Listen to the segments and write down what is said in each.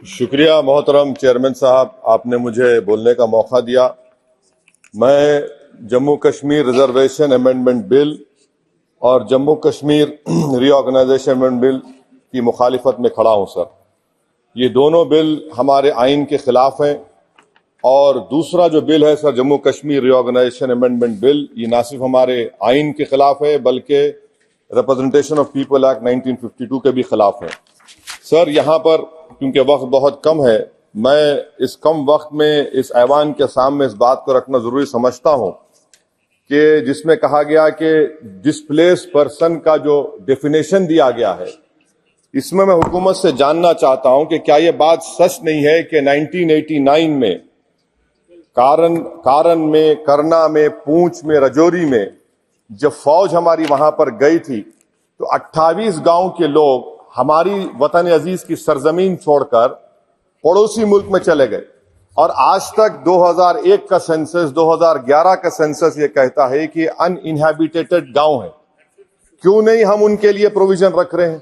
شکریہ محترم چیئرمین صاحب، آپ نے مجھے بولنے کا موقع دیا۔ میں جموں کشمیر ریزرویشن امینڈمنٹ بل اور جموں کشمیر ری آرگنائزیشن امینڈمنٹ بل کی مخالفت میں کھڑا ہوں سر۔ یہ دونوں بل ہمارے آئین کے خلاف ہیں، اور دوسرا جو بل ہے سر جموں کشمیر ری آرگنائزیشن امینڈمنٹ بل، یہ نہ صرف ہمارے آئین کے خلاف ہے بلکہ ریپرزنٹیشن آف پیپل ایکٹ 1952 کے بھی خلاف ہے۔ سر یہاں پر کیونکہ وقت بہت کم ہے، میں اس کم وقت میں اس ایوان کے سامنے اس بات کو رکھنا ضروری سمجھتا ہوں کہ جس میں کہا گیا کہ ڈسپلیس پرسن کا جو ڈیفینیشن دیا گیا ہے، اس میں حکومت سے جاننا چاہتا ہوں کہ کیا یہ بات سچ نہیں ہے کہ 1989 میں کارن میں، کرنا میں، پونچھ میں، رجوری میں جب فوج ہماری وہاں پر گئی تھی تو 28 گاؤں کے لوگ ہماری وطن عزیز کی سرزمین چھوڑ کر پڑوسی ملک میں چلے گئے، اور آج تک 2001 کا سینسس، 2011 کا سینسس یہ کہتا ہے کہ ان انہیبیٹیڈ گاؤں ہیں۔ کیوں نہیں ہم ان کے لیے پروویژن رکھ رہے ہیں؟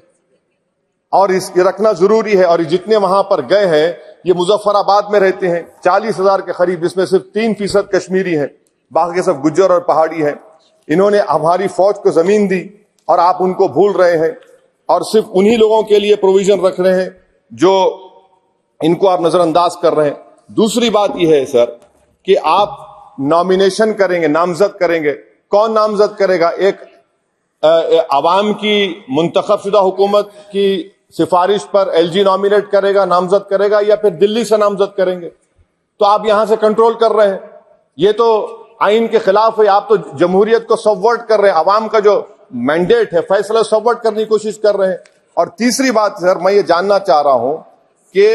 اور اس کے رکھنا ضروری ہے۔ اور جتنے وہاں پر گئے ہیں یہ مظفر آباد میں رہتے ہیں، 40,000 کے قریب، جس میں صرف 3% کشمیری ہیں، باقی سب گجر اور پہاڑی ہیں۔ انہوں نے ہماری فوج کو زمین دی اور آپ ان کو بھول رہے ہیں، اور صرف انہی لوگوں کے لیے پروویژن رکھ رہے ہیں جو ان کو آپ نظر انداز کر رہے ہیں۔ دوسری بات یہ ہے سر کہ آپ نامینیشن کریں گے، نامزد کریں گے، کون نامزد کرے گا؟ ایک عوام کی منتخب شدہ حکومت کی سفارش پر ایل جی نامینیٹ کرے گا، نامزد کرے گا، یا پھر دلی سے نامزد کریں گے؟ تو آپ یہاں سے کنٹرول کر رہے ہیں، یہ تو آئین کے خلاف ہے۔ آپ تو جمہوریت کو سبورٹ کر رہے ہیں، عوام کا جو مینڈیٹ ہے، فیصلہ سبورٹ کرنے کی کوشش کر رہے ہیں۔ اور تیسری بات سر میں یہ جاننا چاہ رہا ہوں کہ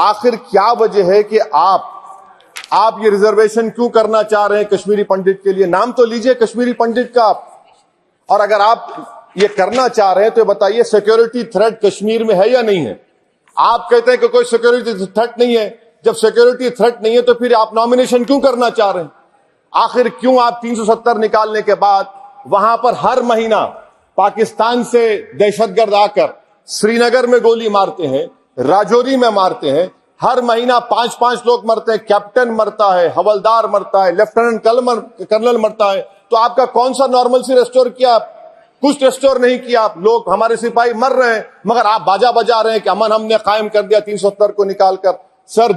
آخر کیا وجہ ہے کہ آپ یہ ریزرویشن کیوں کرنا چاہ رہے ہیں کشمیری پنڈت کے لیے؟ نام تو لیجئے کشمیری پنڈت کا آپ، اور اگر آپ یہ کرنا چاہ رہے ہیں تو بتائیے سیکیورٹی تھریٹ کشمیر میں ہے یا نہیں ہے؟ آپ کہتے ہیں کہ کوئی سیکیورٹی تھریٹ نہیں ہے، جب سیکیورٹی تھریٹ نہیں ہے تو پھر آپ نامینیشن کیوں کرنا چاہ رہے ہیں؟ آخر کیوں آپ 370 نکالنے کے بعد وہاں پر ہر مہینہ پاکستان سے دہشت گرد آ کر سری نگر میں گولی مارتے ہیں، راجوری میں مارتے ہیں، ہر مہینہ 5 لوگ مرتے ہیں، کیپٹن مرتا ہے، حوالدار مرتا ہے، لیفٹیننٹ کرنل مرتا ہے، تو آپ کا کون سا نارمل سی ریسٹور کیا؟ کچھ ریسٹور نہیں کیا آپ۔ لوگ ہمارے سپاہی مر رہے ہیں مگر آپ باجا بجا رہے ہیں کہ امن ہم نے قائم کر دیا 370 کو نکال کر۔ سر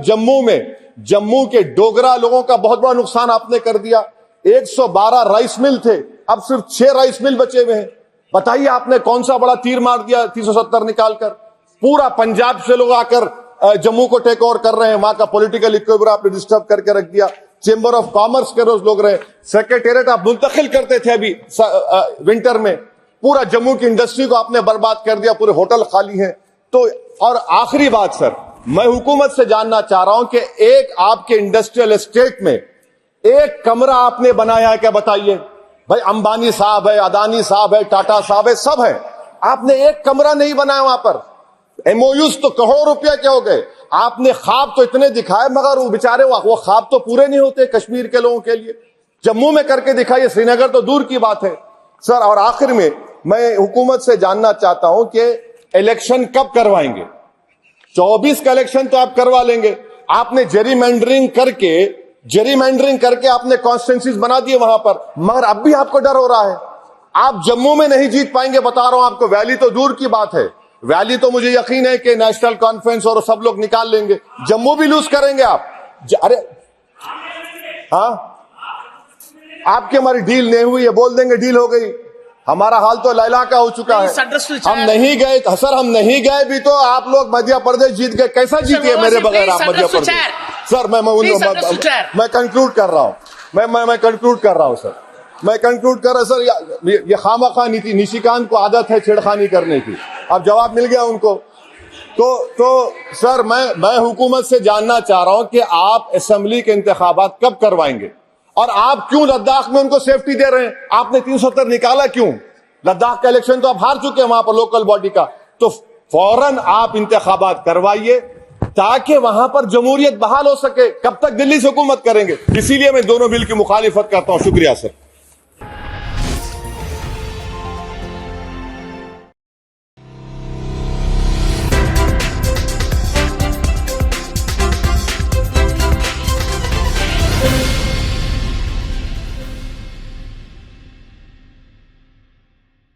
جموں کے ڈوگرا لوگوں کا بہت بڑا نقصان آپ نے کر دیا۔ 112 رائس مل تھے، اب صرف 6 رائس مل بچے ہوئے ہیں۔ بتائیے آپ نے کون سا بڑا تیر مار دیا 370 نکال کر؟ پورا پنجاب سے لوگ آ کر جموں کو ٹیک اوور کر رہے ہیں، وہاں کا پولیٹیکل اکویبر آپ نے ڈسٹرب کر کے رکھ دیا۔ چیمبر آف کامرس کے روز لوگ رہے، سیکریٹریٹ آپ منتقل کرتے تھے ابھی ونٹر میں، پورا جموں کی انڈسٹری کو آپ نے برباد کر دیا، پورے ہوٹل خالی ہیں۔ تو اور آخری بات سر، میں حکومت سے جاننا چاہ رہا ہوں کہ ایک آپ کے انڈسٹریل اسٹیٹ میں ایک کمرہ آپ نے بنایا ہے کیا؟ بتائیے بھائی، امبانی صاحب ہے، اڈانی صاحب ہے، ٹاٹا صاحب ہے، سب ہے، آپ نے ایک کمرہ نہیں بنایا وہاں پر۔ ایم او یوز تو کروڑوں روپیہ کے ہو گئے، آپ نے خواب تو اتنے دکھائے مگر وہ بیچارے وہ خواب تو پورے نہیں ہوتے کشمیر کے لوگوں کے لیے۔ جموں میں کر کے دکھائیے، سری نگر تو دور کی بات ہے سر۔ اور آخر میں حکومت سے جاننا چاہتا ہوں کہ الیکشن کب کروائیں گے؟ 24 کا الیکشن تو آپ کروا لیں گے، آپ نے جیری مینڈرنگ کر کے آپ نے کانسٹیٹنسیز بنا دیے وہاں پر، مگر اب بھی آپ کو ڈر ہو رہا ہے۔ آپ جموں میں نہیں جیت پائیں گے، بتا رہا ہوں آپ کو۔ ویلی تو دور کی بات ہے، ویلی تو مجھے یقین ہے کہ نیشنل کانفرنس اور سب لوگ نکال لیں گے، جموں بھی لوز کریں گے آپ۔ ارے ہاں، آپ کی ہماری ڈیل نہیں ہوئی ہے، بول دیں گے ڈیل ہو گئی، ہمارا حال تو لیلا کا ہو چکا ہے۔ ہم نہیں گئے سر، ہم نہیں گئے بھی تو آپ لوگ مدھیہ پردیش جیت گئے، کیسا جیتے میرے بغیر آپ مدھیہ پردیش؟ سر میں کنکلوڈ کر رہا ہوں، میں کنکلوڈ کر رہا ہوں سر، میں کنکلوڈ کر رہا سر۔ یہ خامخواہ نشیکانت کو عادت ہے چھیڑخانی کرنے کی، اب جواب مل گیا ان کو۔ تو سر میں حکومت سے جاننا چاہ رہا ہوں کہ آپ اسمبلی کے انتخابات کب کروائیں گے، اور آپ کیوں لداخ میں ان کو سیفٹی دے رہے ہیں؟ آپ نے 370 نکالا کیوں؟ لداخ کا الیکشن تو آپ ہار چکے ہیں وہاں پر لوکل باڈی کا، تو فوراً آپ انتخابات کروائیے تاکہ وہاں پر جمہوریت بحال ہو سکے۔ کب تک دلی سے حکومت کریں گے؟ اسی لیے میں دونوں بل کی مخالفت کرتا ہوں۔ شکریہ سر۔